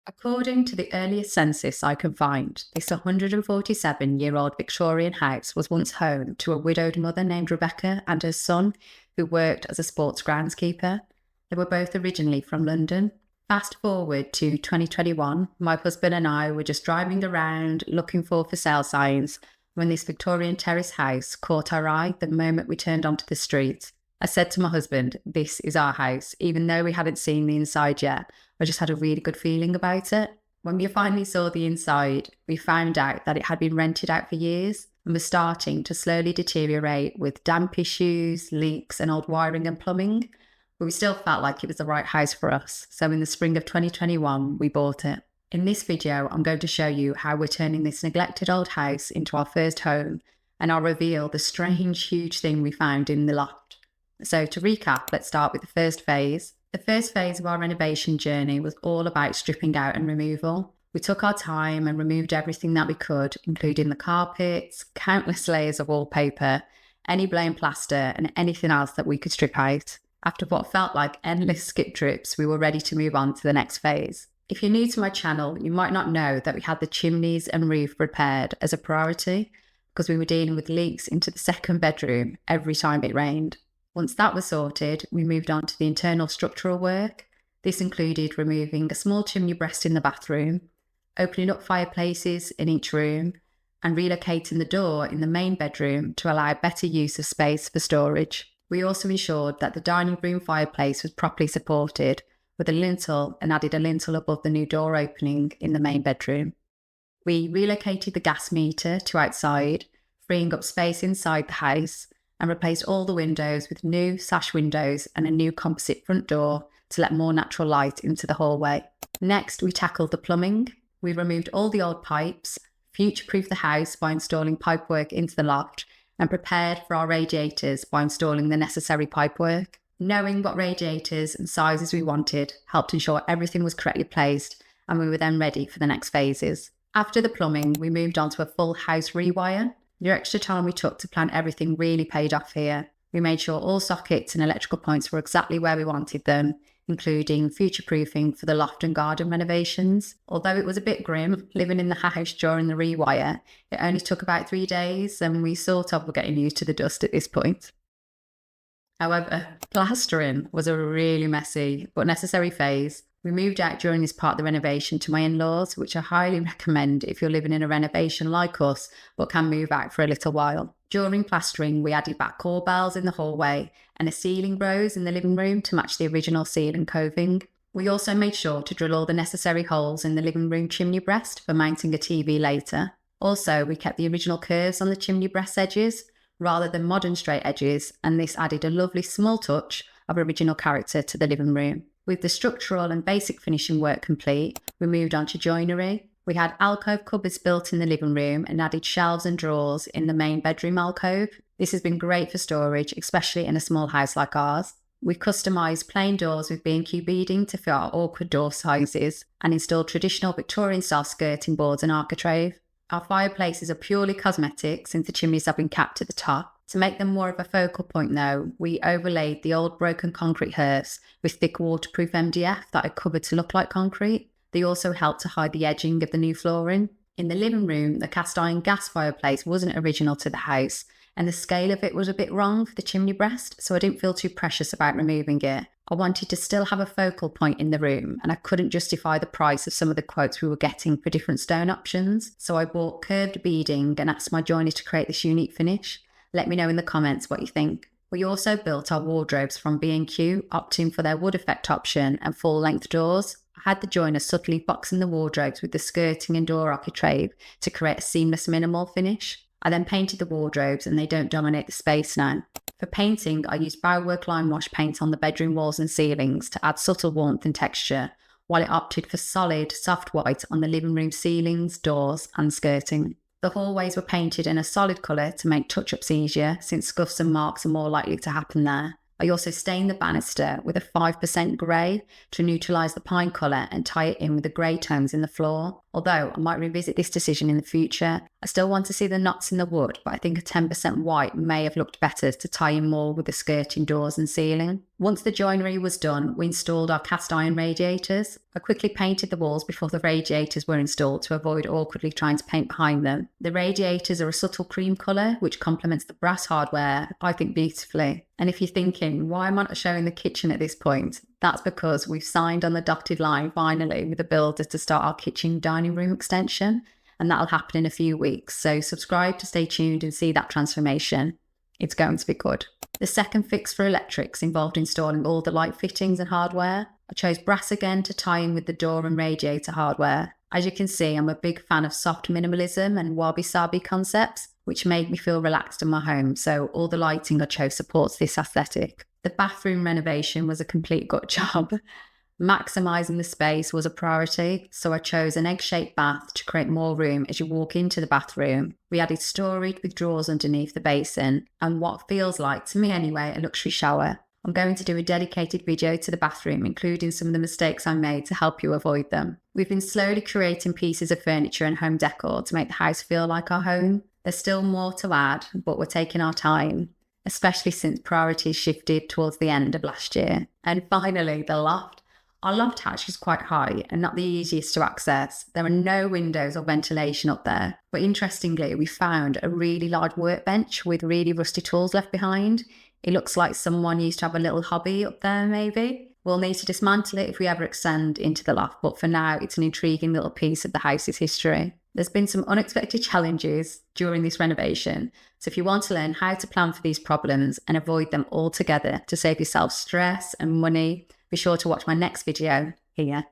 According to the earliest census I can find, this 147-year-old Victorian house was once home to a widowed mother named Rebecca and her son, who worked as a sports groundskeeper. They were both originally from London. Fast forward to 2021, my husband and I were just driving around looking for sale signs when this Victorian Terraced house caught our eye the moment we turned onto the street. I said to my husband, "This is our house," even though we hadn't seen the inside yet. I just had a really good feeling about it. When we finally saw the inside, we found out that it had been rented out for years and was starting to slowly deteriorate with damp issues, leaks and old wiring and plumbing. But we still felt like it was the right house for us. So in the spring of 2021, we bought it. In this video, I'm going to show you how we're turning this neglected old house into our first home, and I'll reveal the strange, huge thing we found in the loft. So to recap, let's start with the first phase. The first phase of our renovation journey was all about stripping out and removal. We took our time and removed everything that we could, including the carpets, countless layers of wallpaper, any blown plaster, and anything else that we could strip out. After what felt like endless skip trips, we were ready to move on to the next phase. If you're new to my channel, you might not know that we had the chimneys and roof repaired as a priority because we were dealing with leaks into the second bedroom every time it rained. Once that was sorted, we moved on to the internal structural work. This included removing a small chimney breast in the bathroom, opening up fireplaces in each room, and relocating the door in the main bedroom to allow better use of space for storage. We also ensured that the dining room fireplace was properly supported with a lintel and added a lintel above the new door opening in the main bedroom. We relocated the gas meter to outside, freeing up space inside the house, and replaced all the windows with new sash windows and a new composite front door to let more natural light into the hallway. Next, we tackled the plumbing. We removed all the old pipes, future-proofed the house by installing pipework into the loft, and prepared for our radiators by installing the necessary pipework. Knowing what radiators and sizes we wanted helped ensure everything was correctly placed, and we were then ready for the next phases. After the plumbing, we moved on to a full house rewire. The extra time we took to plan everything really paid off here. We made sure all sockets and electrical points were exactly where we wanted them, including future-proofing for the loft and garden renovations. Although it was a bit grim living in the house during the rewire, it only took about 3 days and we sort of were getting used to the dust at this point. However, plastering was a really messy but necessary phase. We moved out during this part of the renovation to my in-laws, which I highly recommend if you're living in a renovation like us, but can move out for a little while. During plastering, we added back corbels in the hallway and a ceiling rose in the living room to match the original ceiling coving. We also made sure to drill all the necessary holes in the living room chimney breast for mounting a TV later. Also, we kept the original curves on the chimney breast edges rather than modern straight edges, and this added a lovely small touch of original character to the living room. With the structural and basic finishing work complete, we moved on to joinery. We had alcove cupboards built in the living room and added shelves and drawers in the main bedroom alcove. This has been great for storage, especially in a small house like ours. We customised plain doors with B&Q beading to fit our awkward door sizes and installed traditional Victorian style skirting boards and architrave. Our fireplaces are purely cosmetic since the chimneys have been capped at the top. To make them more of a focal point though, we overlaid the old broken concrete hearths with thick waterproof MDF that are covered to look like concrete. They also helped to hide the edging of the new flooring. In the living room, the cast iron gas fireplace wasn't original to the house, and the scale of it was a bit wrong for the chimney breast, so I didn't feel too precious about removing it. I wanted to still have a focal point in the room, and I couldn't justify the price of some of the quotes we were getting for different stone options, so I bought curved beading and asked my joiner to create this unique finish. Let me know in the comments what you think. We also built our wardrobes from B&Q, opting for their wood effect option and full-length doors. I had the joiner subtly boxing the wardrobes with the skirting and door architrave to create a seamless minimal finish. I then painted the wardrobes and they don't dominate the space now. For painting, I used Bauwerk lime wash paint on the bedroom walls and ceilings to add subtle warmth and texture, while it opted for solid, soft white on the living room ceilings, doors and skirting. The hallways were painted in a solid colour to make touch-ups easier, since scuffs and marks are more likely to happen there. I also stained the banister with a 5% grey to neutralise the pine colour and tie it in with the grey tones in the floor. Although I might revisit this decision in the future. I still want to see the knots in the wood, but I think a 10% white may have looked better to tie in more with the skirting doors and ceiling. Once the joinery was done, we installed our cast iron radiators. I quickly painted the walls before the radiators were installed to avoid awkwardly trying to paint behind them. The radiators are a subtle cream colour, which complements the brass hardware, I think, beautifully. And if you're thinking, why am I not showing the kitchen at this point? That's because we've signed on the dotted line finally with the builder to start our kitchen dining room extension, and that'll happen in a few weeks. So subscribe to stay tuned and see that transformation. It's going to be good. The second fix for electrics involved installing all the light fittings and hardware. I chose brass again to tie in with the door and radiator hardware. As you can see, I'm a big fan of soft minimalism and wabi-sabi concepts, which made me feel relaxed in my home, so all the lighting I chose supports this aesthetic. The bathroom renovation was a complete gut job. Maximising the space was a priority, so I chose an egg-shaped bath to create more room as you walk into the bathroom. We added storage with drawers underneath the basin, and what feels like, to me anyway, a luxury shower. I'm going to do a dedicated video to the bathroom, including some of the mistakes I made to help you avoid them. We've been slowly creating pieces of furniture and home decor to make the house feel like our home. There's still more to add, but we're taking our time, especially since priorities shifted towards the end of last year. And finally, the loft. Our loft hatch is quite high and not the easiest to access. There are no windows or ventilation up there. But interestingly, we found a really large workbench with really rusty tools left behind. It looks like someone used to have a little hobby up there, maybe. We'll need to dismantle it if we ever extend into the loft, but for now, it's an intriguing little piece of the house's history. There's been some unexpected challenges during this renovation, so if you want to learn how to plan for these problems and avoid them altogether to save yourself stress and money, be sure to watch my next video here.